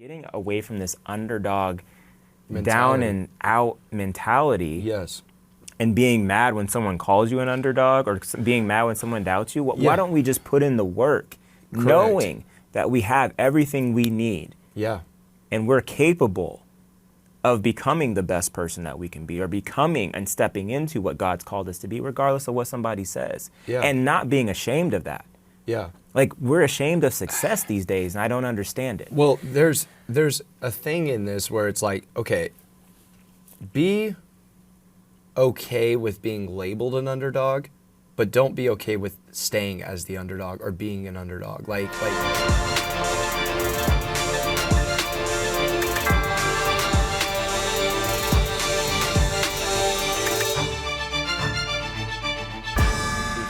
Getting away from this underdog, down Mentality. and out mentality, Yes. and being mad when someone calls you an underdog, or being mad when someone doubts you. Why Yeah. don't we just put in the work, Correct. knowing that we have everything we need Yeah. and we're capable of becoming the best person that we can be, or becoming and stepping into what God's called us to be, regardless of what somebody says, Yeah. and not being ashamed of that. Yeah. Like, we're ashamed of success these days, and I don't understand it. Well, there's a thing in this where it's like, okay, be okay with being labeled an underdog, but don't be okay with staying as the underdog or being an underdog. Like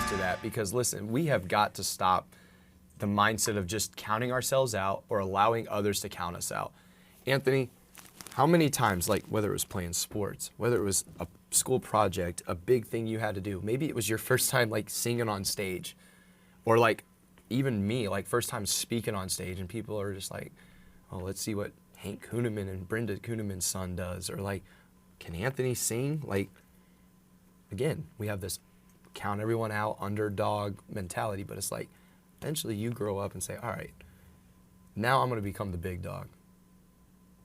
to that, because listen, we have got to stop the mindset of just counting ourselves out or allowing others to count us out. Anthony, how many times, like whether it was playing sports, whether it was a school project, a big thing you had to do, maybe it was your first time like singing on stage, or like even me, like first time speaking on stage, and people are just like, oh, let's see what Hank Kuhneman and Brenda Kuhneman's son does, or like, can Anthony sing? Like, again, we have this count everyone out, underdog mentality, but it's like, eventually you grow up and say, all right, now I'm going to become the big dog.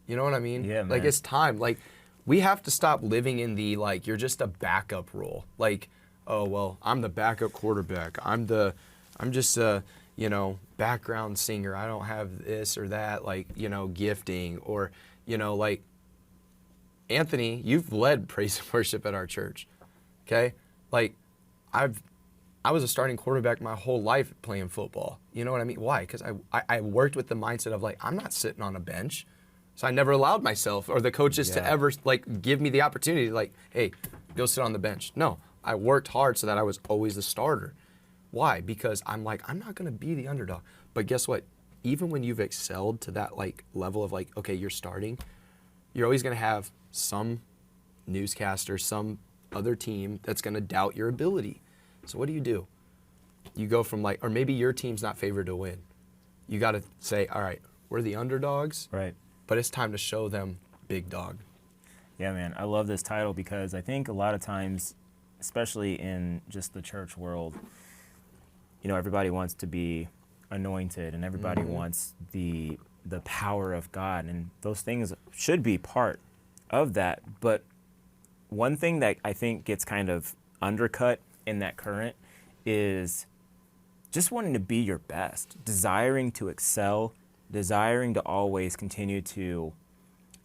You know what I mean? Yeah, Like, man. it's time. Like, we have to stop living in the, like, you're just a backup role. Like, oh, well, I'm the backup quarterback. I'm just a, background singer. I don't have this or that, like, gifting, or, like, Anthony, you've led praise and worship at our church. Okay? Like, I was a starting quarterback my whole life playing football. You know what I mean? Why? Because I worked with the mindset of, like, I'm not sitting on a bench. So I never allowed myself or the coaches to ever, like, give me the opportunity, like, hey, go sit on the bench. No, I worked hard so that I was always the starter. Why? Because I'm like, I'm not going to be the underdog. But guess what? Even when you've excelled to that, like, level of, like, okay, you're starting, you're always going to have some newscaster, some other team that's going to doubt your ability. So what do? You go from, like, or maybe your team's not favored to win. You got to say, all right, we're the underdogs, Right. but it's time to show them big dog. Yeah, man, I love this title because I think a lot of times, especially in just the church world, everybody wants to be anointed and everybody wants the power of God, and those things should be part of that. But one thing that I think gets kind of undercut in that current is just wanting to be your best, desiring to excel, desiring to always continue to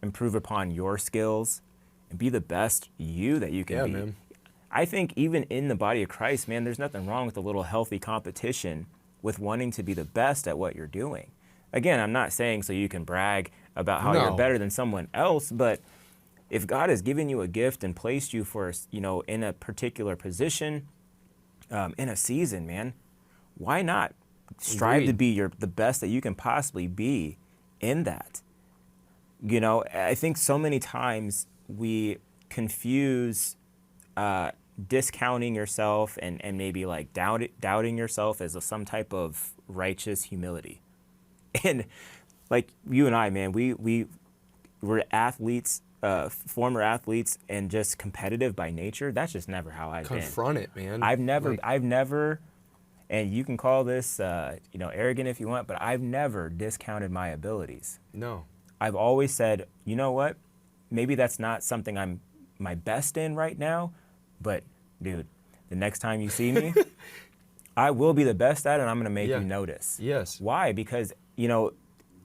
improve upon your skills and be the best you that you can be. Man. I think even in the body of Christ, man, there's nothing wrong with a little healthy competition with wanting to be the best at what you're doing. Again, I'm not saying so you can brag about how you're better than someone else, but if God has given you a gift and placed you for, in a particular position, in a season, man, why not strive to be the best that you can possibly be in that? I think so many times we confuse discounting yourself and maybe like doubting yourself as some type of righteous humility. And like you and I, man, we're athletes, former athletes, and just competitive by nature. That's just never how I've been. Confront it, man. I've never, and you can call this, arrogant if you want, but I've never discounted my abilities. No. I've always said, you know what? Maybe that's not something I'm my best in right now, but dude, the next time you see me, I will be the best at it, and I'm going to make you notice. Yes. Why? Because,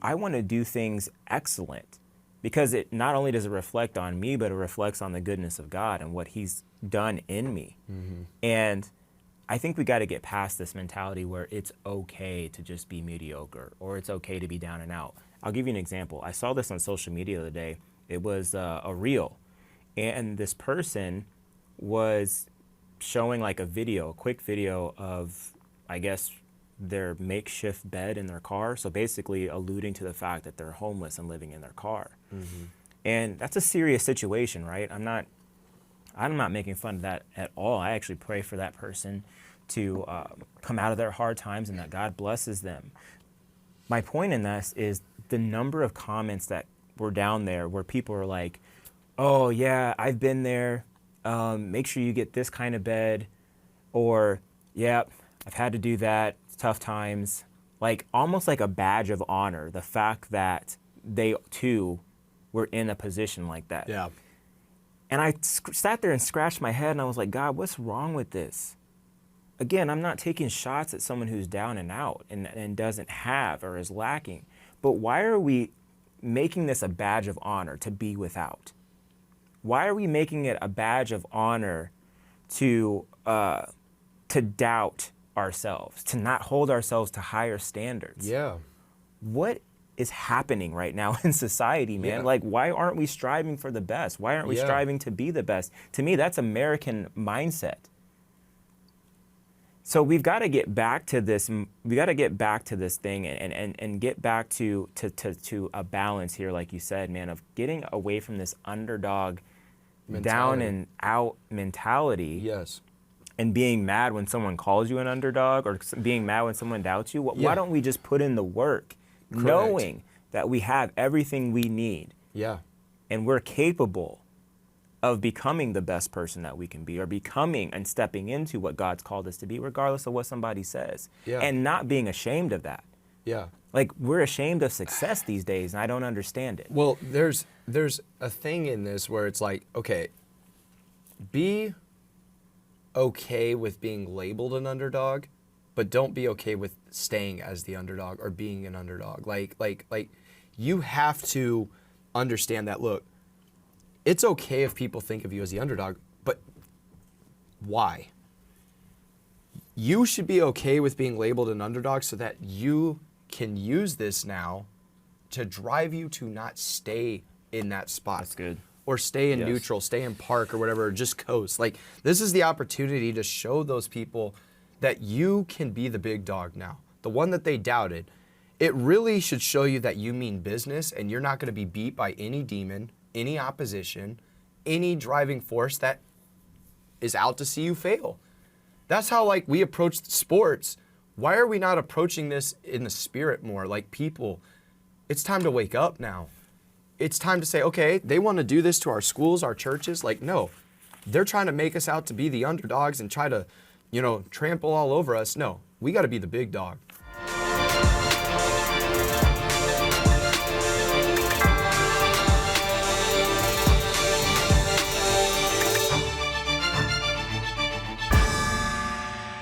I want to do things excellent, because it not only does it reflect on me, but it reflects on the goodness of God and what he's done in me. Mm-hmm. And I think we got to get past this mentality where it's okay to just be mediocre, or it's okay to be down and out. I'll give you an example. I saw this on social media the other day. It was a reel, and this person was showing like a quick video of, I guess, their makeshift bed in their car. So basically alluding to the fact that they're homeless and living in their car. Mm-hmm. And that's a serious situation, right? I'm not making fun of that at all. I actually pray for that person to come out of their hard times and that God blesses them. My point in this is the number of comments that were down there where people are like, oh yeah, I've been there. Make sure you get this kind of bed, or yeah, I've had to do that. It's tough times. Like almost like a badge of honor, the fact that they too were in a position like that. Yeah. And I sat there and scratched my head and I was like, God, what's wrong with this? Again, I'm not taking shots at someone who's down and out and doesn't have or is lacking. But why are we making this a badge of honor to be without? Why are we making it a badge of honor to doubt ourselves, to not hold ourselves to higher standards? Yeah. What is happening right now in society, man? Yeah. Like, why aren't we striving for the best? Why aren't we striving to be the best? To me, that's American mindset. So we've got to get back to this. We got to get back to this thing and get back to a balance here, like you said, man, of getting away from this underdog, down and out mentality. Yes. And being mad when someone calls you an underdog, or being mad when someone doubts you. Why don't we just put in the work, knowing that we have everything we need? Yeah. And we're capable of becoming the best person that we can be, or becoming and stepping into what God's called us to be, regardless of what somebody says. Yeah. And not being ashamed of that. Yeah. Like, we're ashamed of success these days, and I don't understand it. Well, there's a thing in this where it's like, okay, be okay with being labeled an underdog, but don't be okay with staying as the underdog or being an underdog. Like you have to understand that, look, it's okay if people think of you as the underdog, but why? You should be okay with being labeled an underdog so that you can use this now to drive you to not stay in that spot. That's good. Or stay in neutral, stay in park or whatever, or just coast. Like, this is the opportunity to show those people that you can be the big dog now, the one that they doubted. It really should show you that you mean business and you're not going to be beat by any demon, any opposition, any driving force that is out to see you fail. That's how, like, we approach sports. Why are we not approaching this in the spirit more? Like, people, it's time to wake up now. It's time to say, okay, they want to do this to our schools, our churches. Like, no, they're trying to make us out to be the underdogs and try to, trample all over us. No, we got to be the big dog.